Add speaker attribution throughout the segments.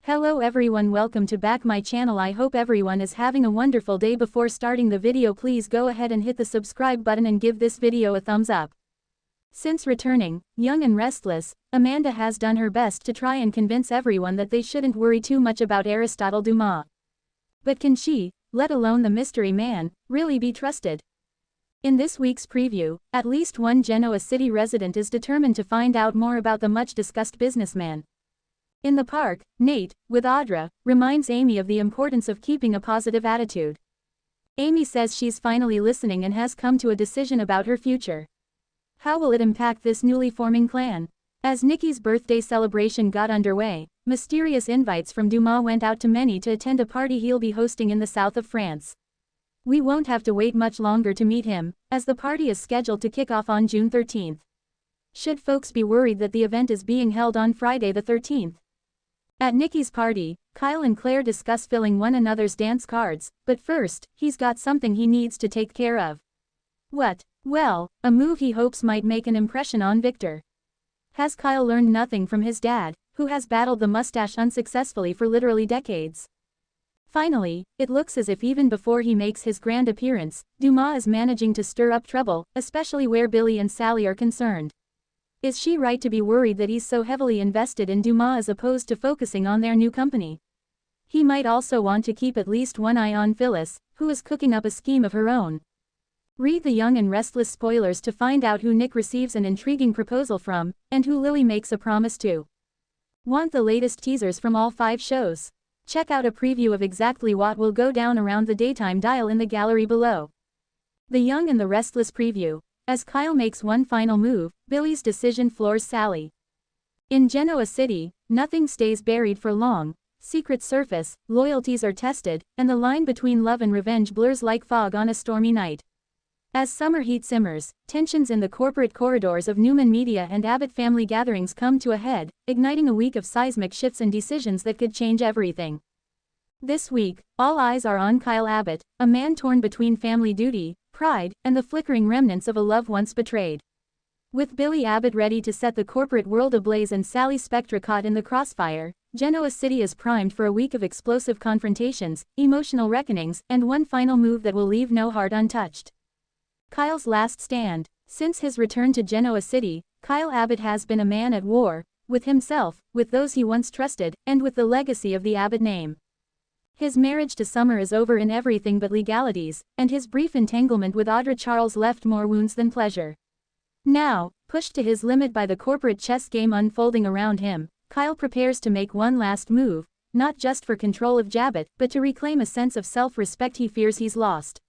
Speaker 1: Hello everyone, welcome to back my channel. I hope everyone is having a wonderful day. Before starting the video, please go ahead and hit the subscribe button and give this video a thumbs up. Since returning, young and restless, Amanda has done her best to try and convince everyone that they shouldn't worry too much about Aristotle Dumas. But can she, let alone the mystery man, really be trusted? In this week's preview, at least one Genoa City resident is determined to find out more about the much-discussed businessman. In the park, Nate, with Audra, reminds Amy of the importance of keeping a positive attitude. Amy says she's finally listening and has come to a decision about her future. How will it impact this newly forming clan? As Nikki's birthday celebration got underway, mysterious invites from Dumas went out to many to attend a party he'll be hosting in the south of France. We won't have to wait much longer to meet him, as the party is scheduled to kick off on June 13th. Should folks be worried that the event is being held on Friday the 13th? At Nikki's party, Kyle and Claire discuss filling one another's dance cards, but first, he's got something he needs to take care of. What? Well, a move he hopes might make an impression on Victor. Has Kyle learned nothing from his dad, who has battled the mustache unsuccessfully for literally decades? Finally, it looks as if even before he makes his grand appearance, Dumas is managing to stir up trouble, especially where Billy and Sally are concerned. Is she right to be worried that he's so heavily invested in Dumas as opposed to focusing on their new company? He might also want to keep at least one eye on Phyllis, who is cooking up a scheme of her own. Read the Young and Restless spoilers to find out who Nick receives an intriguing proposal from, and who Lily makes a promise to. Want the latest teasers from all 5 shows? Check out a preview of exactly what will go down around the daytime dial in the gallery below. The Young and the Restless preview. As Kyle makes one final move, Billy's decision floors Sally. In Genoa City, nothing stays buried for long, secrets surface, loyalties are tested, and the line between love and revenge blurs like fog on a stormy night. As summer heat simmers, tensions in the corporate corridors of Newman Media and Abbott family gatherings come to a head, igniting a week of seismic shifts and decisions that could change everything. This week, all eyes are on Kyle Abbott, a man torn between family duty, pride, and the flickering remnants of a love once betrayed. With Billy Abbott ready to set the corporate world ablaze and Sally Spectra caught in the crossfire, Genoa City is primed for a week of explosive confrontations, emotional reckonings, and one final move that will leave no heart untouched. Kyle's last stand. Since his return to Genoa City, Kyle Abbott has been a man at war, with himself, with those he once trusted, and with the legacy of the Abbott name. His marriage to Summer is over in everything but legalities, and his brief entanglement with Audra Charles left more wounds than pleasure. Now, pushed to his limit by the corporate chess game unfolding around him, Kyle prepares to make one last move, not just for control of Abbott, but to reclaim a sense of self-respect he fears he's lost.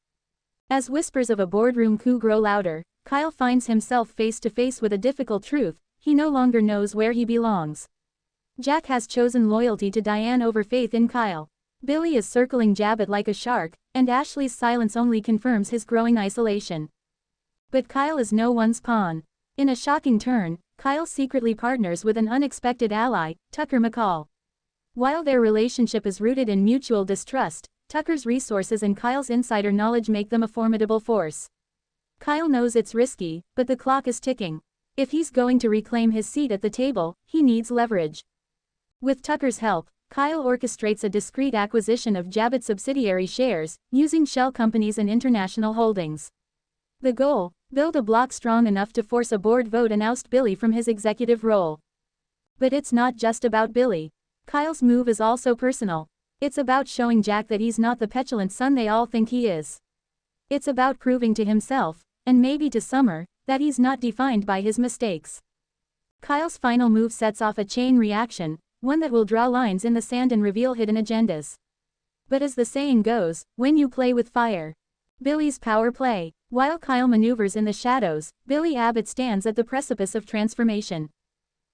Speaker 1: As whispers of a boardroom coup grow louder, Kyle finds himself face to face with a difficult truth: he no longer knows where he belongs. Jack has chosen loyalty to Diane over faith in Kyle. Billy is circling Abbott like a shark, and Ashley's silence only confirms his growing isolation. But Kyle is no one's pawn. In a shocking turn, Kyle secretly partners with an unexpected ally, Tucker McCall. While their relationship is rooted in mutual distrust, Tucker's resources and Kyle's insider knowledge make them a formidable force. Kyle knows it's risky, but the clock is ticking. If he's going to reclaim his seat at the table, he needs leverage. With Tucker's help, Kyle orchestrates a discreet acquisition of Abbott subsidiary shares, using shell companies and international holdings. The goal: build a block strong enough to force a board vote and oust Billy from his executive role. But it's not just about Billy. Kyle's move is also personal. It's about showing Jack that he's not the petulant son they all think he is. It's about proving to himself, and maybe to Summer, that he's not defined by his mistakes. Kyle's final move sets off a chain reaction, one that will draw lines in the sand and reveal hidden agendas. But as the saying goes, when you play with fire. Billy's power play. While Kyle maneuvers in the shadows, Billy Abbott stands at the precipice of transformation.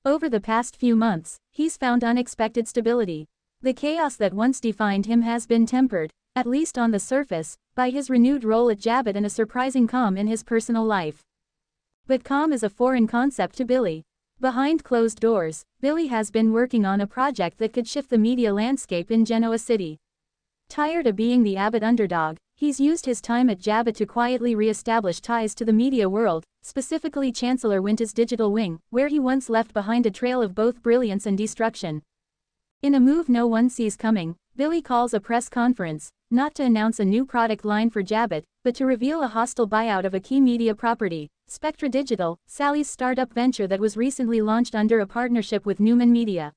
Speaker 1: Over the past few months, he's found unexpected stability. The chaos that once defined him has been tempered, at least on the surface, by his renewed role at Abbott and a surprising calm in his personal life. But calm is a foreign concept to Billy. Behind closed doors, Billy has been working on a project that could shift the media landscape in Genoa City. Tired of being the Abbott underdog, he's used his time at Abbott to quietly re-establish ties to the media world, specifically Chancellor Winter's digital wing, where he once left behind a trail of both brilliance and destruction. In a move no one sees coming, Billy calls a press conference, not to announce a new product line for Jabot, but to reveal a hostile buyout of a key media property, Spectra Digital, Sally's startup venture that was recently launched under a partnership with Newman Media.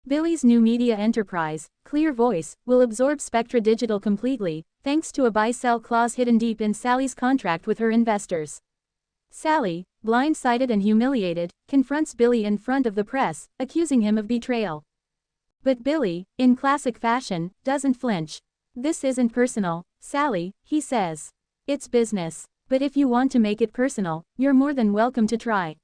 Speaker 1: Billy's new media enterprise, Clear Voice, will absorb Spectra Digital completely, thanks to a buy-sell clause hidden deep in Sally's contract with her investors. Sally, blindsided and humiliated, confronts Billy in front of the press, accusing him of betrayal. But Billy, in classic fashion, doesn't flinch. "This isn't personal, Sally," he says. "It's business. But if you want to make it personal, you're more than welcome to try."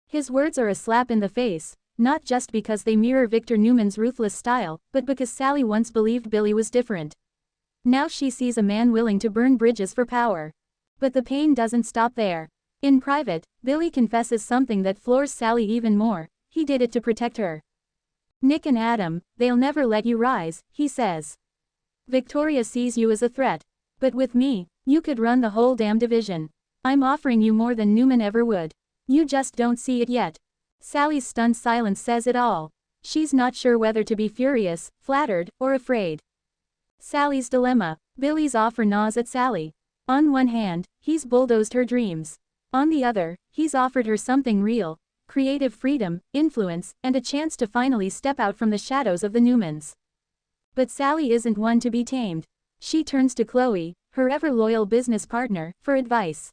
Speaker 1: His words are a slap in the face, not just because they mirror Victor Newman's ruthless style, but because Sally once believed Billy was different. Now she sees a man willing to burn bridges for power. But the pain doesn't stop there. In private, Billy confesses something that floors Sally even more: he did it to protect her. "Nick and Adam, they'll never let you rise," he says. "Victoria sees you as a threat. But with me, you could run the whole damn division. I'm offering you more than Newman ever would. You just don't see it yet." Sally's stunned silence says it all. She's not sure whether to be furious, flattered, or afraid. Sally's dilemma. Billy's offer gnaws at Sally. On one hand, he's bulldozed her dreams. On the other, he's offered her something real: creative freedom, influence, and a chance to finally step out from the shadows of the Newmans. But Sally isn't one to be tamed. She turns to Chloe, her ever-loyal business partner, for advice.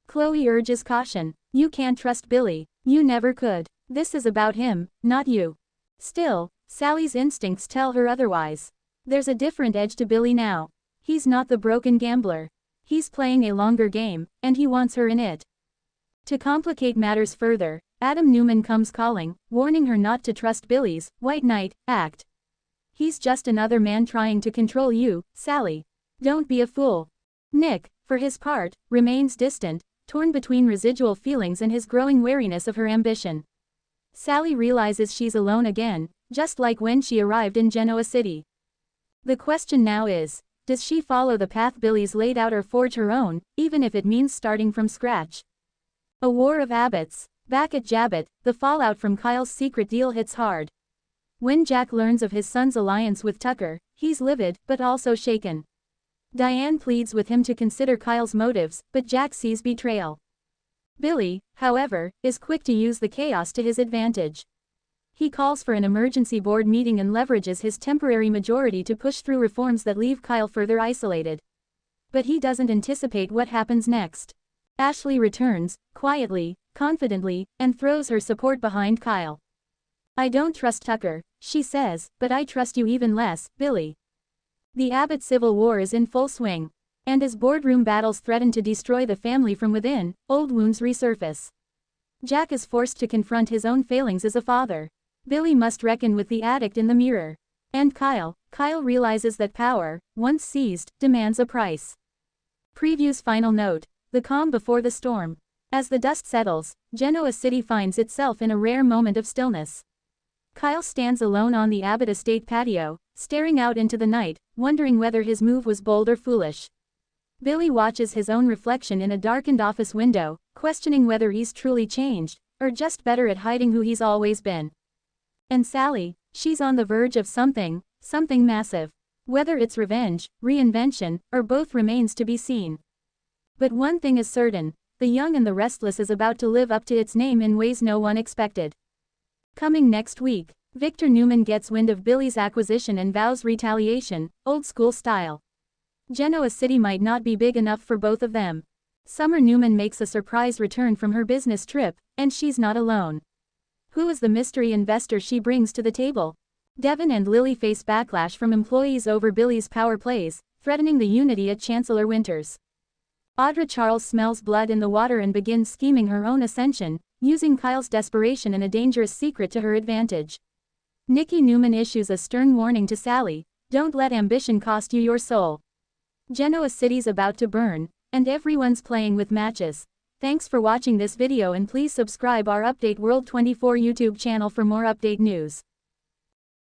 Speaker 1: Chloe urges caution. "You can't trust Billy. You never could. This is about him, not you." Still, Sally's instincts tell her otherwise. There's a different edge to Billy now. He's not the broken gambler. He's playing a longer game, and he wants her in it. To complicate matters further, Adam Newman comes calling, warning her not to trust Billy's White Knight act. "He's just another man trying to control you, Sally. Don't be a fool." Nick, for his part, remains distant, torn between residual feelings and his growing wariness of her ambition. Sally realizes she's alone again, just like when she arrived in Genoa City. The question now is, does she follow the path Billy's laid out or forge her own, even if it means starting from scratch? A war of abbots. Back at Jabot, the fallout from Kyle's secret deal hits hard. When Jack learns of his son's alliance with Tucker, he's livid, but also shaken. Diane pleads with him to consider Kyle's motives, but Jack sees betrayal. Billy, however, is quick to use the chaos to his advantage. He calls for an emergency board meeting and leverages his temporary majority to push through reforms that leave Kyle further isolated. But he doesn't anticipate what happens next. Ashley returns, quietly, confidently, and throws her support behind Kyle. "I don't trust Tucker," she says, "but I trust you even less, Billy." The Abbott civil war is in full swing. And as boardroom battles threaten to destroy the family from within, old wounds resurface. Jack is forced to confront his own failings as a father. Billy must reckon with the addict in the mirror. And Kyle realizes that power, once seized, demands a price. Preview's final note: the calm before the storm. As the dust settles, Genoa City finds itself in a rare moment of stillness. Kyle stands alone on the Abbott estate patio, staring out into the night, wondering whether his move was bold or foolish. Billy watches his own reflection in a darkened office window, questioning whether he's truly changed, or just better at hiding who he's always been. And Sally, she's on the verge of something massive. Whether it's revenge, reinvention, or both remains to be seen. But one thing is certain: The Young and the Restless is about to live up to its name in ways no one expected. Coming next week, Victor Newman gets wind of Billy's acquisition and vows retaliation, old school style. Genoa City might not be big enough for both of them. Summer Newman makes a surprise return from her business trip, and she's not alone. Who is the mystery investor she brings to the table? Devin and Lily face backlash from employees over Billy's power plays, threatening the unity at Chancellor Winters. Audra Charles smells blood in the water and begins scheming her own ascension, using Kyle's desperation and a dangerous secret to her advantage. Nikki Newman issues a stern warning to Sally: don't let ambition cost you your soul. Genoa City's about to burn, and everyone's playing with matches. Thanks for watching this video and please subscribe our Update World 24 YouTube channel for more update news.